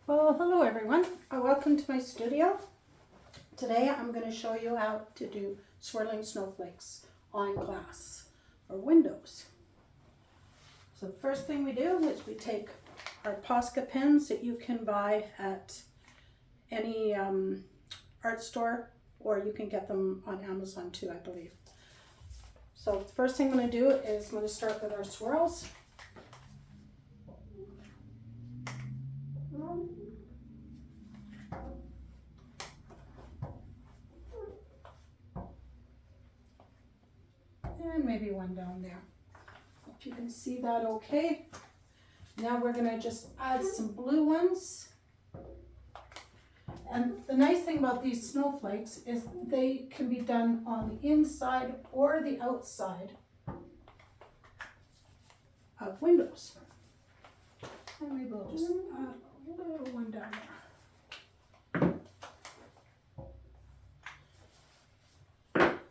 Well, hello everyone. Welcome to my studio. Today I'm going to show you how to do swirling snowflakes on glass or windows. So the first thing we do is we take our Posca pens that you can buy at any art store, or you can get them on Amazon too, I believe. So the first thing I'm going to do is I'm going to start with our swirls. And maybe one down there. Hope you can see that okay. Now we're going to just add some blue ones. And the nice thing about these snowflakes is they can be done on the inside or the outside of windows. And maybe we'll just add a little one down there.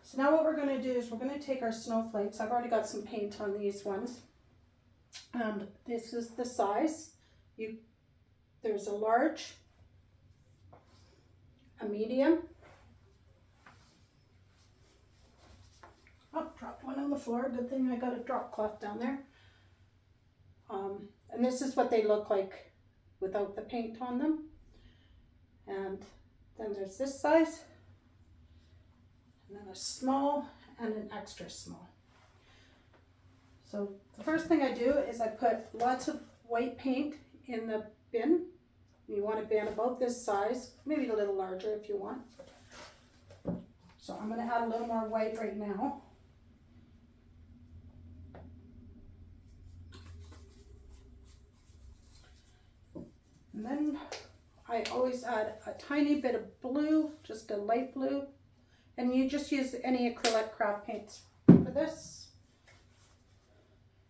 So now what we're going to do is we're going to take our snowflakes. I've already got some paint on these ones. And this is the size. There's a large, a medium. Oh, dropped one on the floor. Good thing I got a drop cloth down there. And this is what they look like without the paint on them. And then there's this size. And then a small and an extra small. So the first thing I do is I put lots of white paint in the bin. You want a bin about this size, maybe a little larger if you want. So I'm going to add a little more white right now. And then I always add a tiny bit of blue, just a light blue. And you just use any acrylic craft paints for this.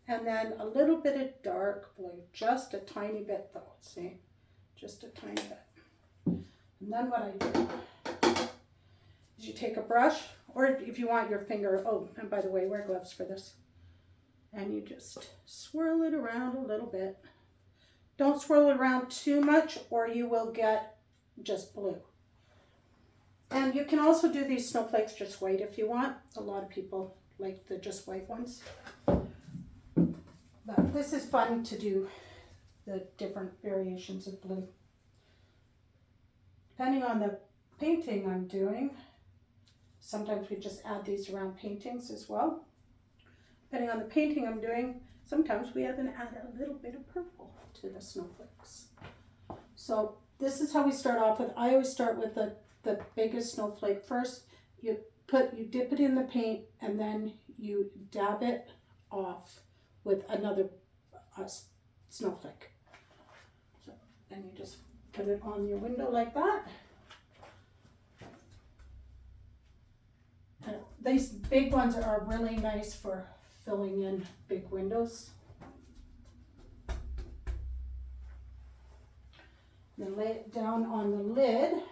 And then a little bit of dark blue, just a tiny bit though, see? Just a tiny bit. And then what I do is you take a brush, or if you want your finger, oh, and by the way, wear gloves for this. And you just swirl it around a little bit. Don't swirl it around too much or you will get just blue. And you can also do these snowflakes just white if you want. A lot of people like the just white ones. But this is fun to do the different variations of blue. Depending on the painting I'm doing, sometimes we just add these around paintings as well. Depending on the painting I'm doing, sometimes we even add a little bit of purple to the snowflakes. So this is how we start off with. I always start with the biggest snowflake first. You dip it in the paint and then you dab it off with another snowflake. So then you just put it on your window like that. And these big ones are really nice for filling in big windows. Then lay it down on the lid.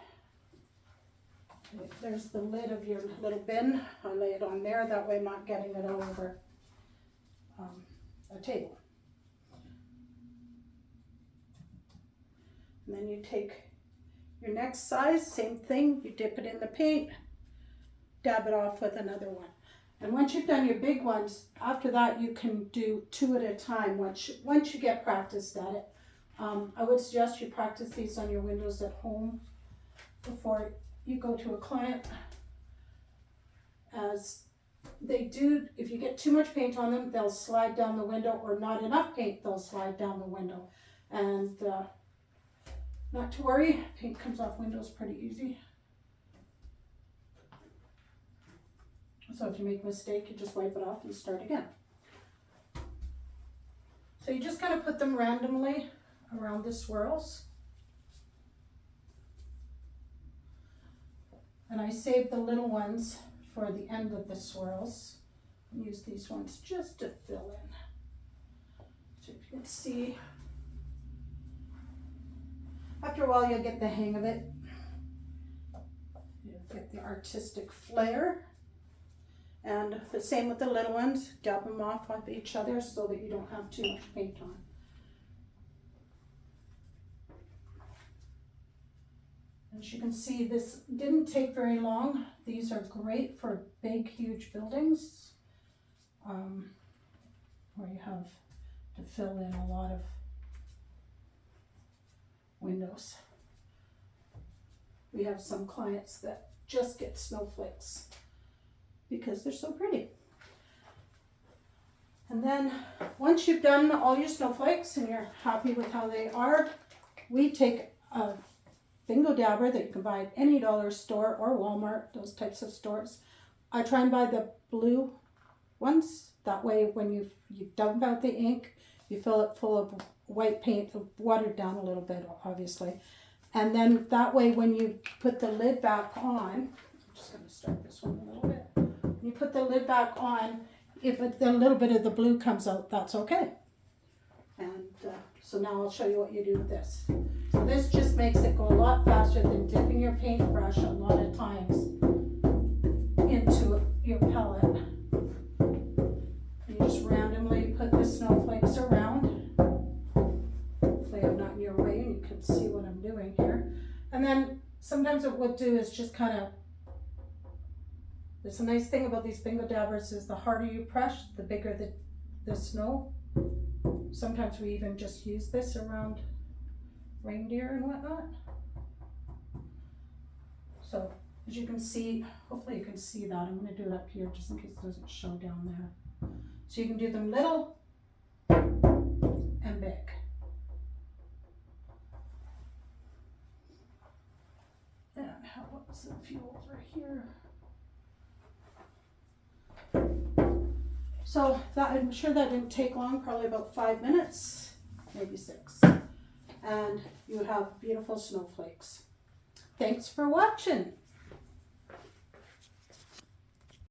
There's the lid of your little bin. I lay it on there, that way I'm not getting it all over a table. And then you take your next size, same thing, you dip it in the paint, dab it off with another one. And once you've done your big ones, after that you can do two at a time once you get practiced at it. I would suggest you practice these on your windows at home before you go to a client, as they do, if you get too much paint on them, they'll slide down the window, or not enough paint, they'll slide down the window. And not to worry, paint comes off windows pretty easy. So if you make a mistake, you just wipe it off and start again. So you just kind of put them randomly around the swirls. And I save the little ones for the end of the swirls. And use these ones just to fill in. So if you can see, after a while you'll get the hang of it. You'll get the artistic flair. And the same with the little ones, dab them off of each other so that you don't have too much paint on. As you can see, this didn't take very long. These are great for big, huge buildings where you have to fill in a lot of windows. We have some clients that just get snowflakes because they're so pretty. And then once you've done all your snowflakes and you're happy with how they are, we take a bingo dabber that you can buy at any dollar store or Walmart, those types of stores. I try and buy the blue ones. That way when you dump out the ink, you fill it full of white paint, watered down a little bit obviously. And then that way when you put the lid back on, I'm just going to start this one a little bit. When you put the lid back on, if a little bit of the blue comes out, that's okay. And so now I'll show you what you do with this. So this just makes it go a lot faster than dipping your paintbrush a lot of times into your palette. You just randomly put the snowflakes around. Hopefully I'm not in your way and you can see what I'm doing here. And then sometimes what we'll do is just kind of, there's a nice thing about these bingo dabbers is the harder you press, the bigger the snow. Sometimes we even just use this around reindeer and whatnot. So as you can see, hopefully you can see that. I'm going to do it up here just in case it doesn't show down there. So you can do them little and big. And what's a few over here? So that, I'm sure that didn't take long, probably about 5 minutes, maybe 6. And you have beautiful snowflakes. Thanks for watching.